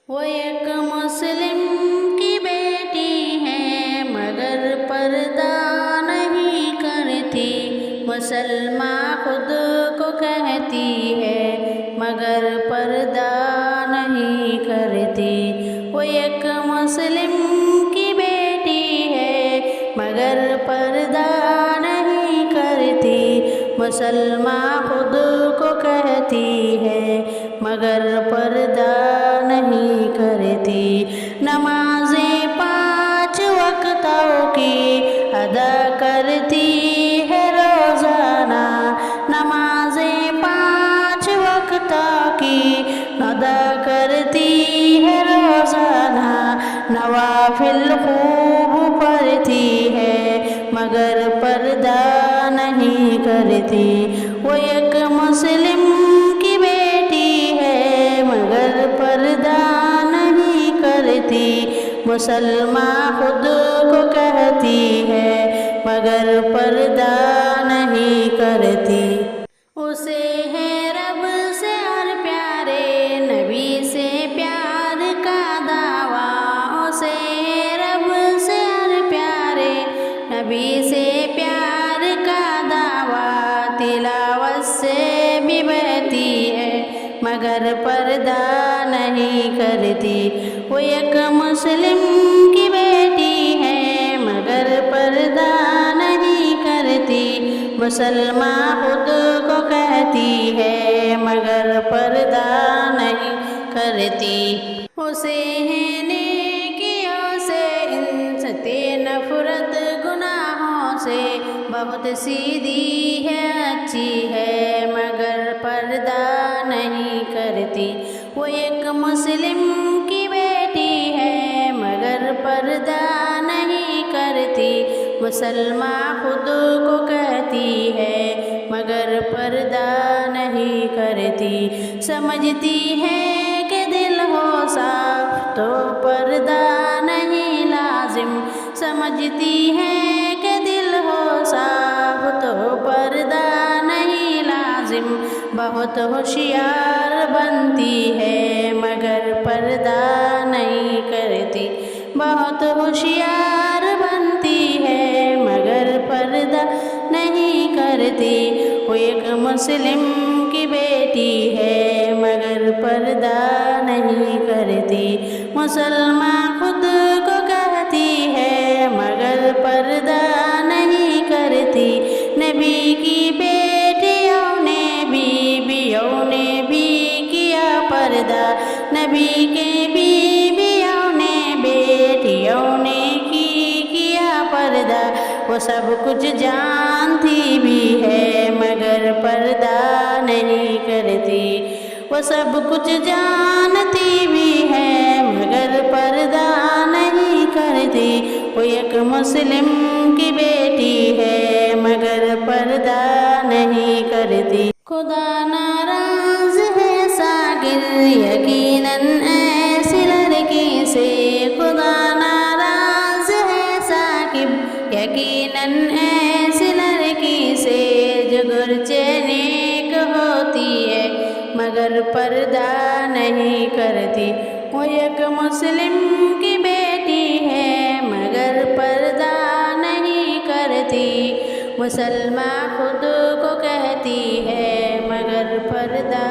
वो एक मुस्लिम की बेटी है मगर पर्दा नहीं करती। मुसलमान खुद को कहती है मगर पर्दा नहीं करती। वो एक मुस्लिम की बेटी है मगर पर्दा नहीं करती। मुसलमान खुद को कहती है मगर पर्दा नहीं करती। नमाज़ें 5 वक्तों की अदा करती है रोज़ाना। नमाज़ें 5 वक्तों की अदा करती है रोज़ाना। नवाफिल खूब पढ़ती है मगर पर्दा नहीं करती। वो एक मुस्लिम की बेटी है मगर पर्दा नहीं करती। मुसलमान खुद को कहती है मगर पर्दा नहीं करती। उसे है रब से और प्यारे नबी से प्यार का दावा। उसे है रब से और प्यारे नबी से प्यार का दावा। तिलावत से भी बहती है मगर पर्दा नहीं करती। वो एक मुस्लिम की बेटी है मगर पर्दा नहीं करती। मुसलमान खुद को कहती है मगर पर्दा नहीं करती। उसे है नेकियों से इंसते नफरत गुनाहों से। बहुत सीधी है अच्छी है मगर पर्दा नहीं करती। वो एक मुस्लिम की बेटी है मगर पर्दा नहीं करती। मुसलमान खुद को कहती है मगर पर्दा नहीं करती। समझती है कि दिल हो साफ तो पर्दा नहीं लाजिम। समझती है कि दिल हो साफ तो पर्दा नहीं लाजिम। बहुत होशियार बनती है मगर पर्दा नहीं करती। बहुत होशियार बनती है मगर पर्दा नहीं करती। वो एक मुस्लिम की बेटी है मगर पर्दा नहीं करती। मुसलमान खुद को कहती है मगर पर्दा नहीं करती। नबी की बेटियों ने बीवियों ने भी किया पर्दा। नबी के बीवियों ने बेटियों ने किया पर्दा। वो सब कुछ जानती भी है मगर पर्दा नहीं करती। वो सब कुछ जानती भी है मगर पर्दा नहीं करती। वो एक मुस्लिम की बेटी है मगर पर्दा नहीं करती। खुदा नाराज है सागिर यकीनन ऐसी लड़की से। खुदा नाराज है साकिब यकीनन ऐसी लड़की से। जो गुरचे नेक होती है मगर पर्दा नहीं करती। वो एक मुस्लिम की बेटी है मगर पर्दा नहीं करती। मुसलमान खुद को कहती है मगर पर्दा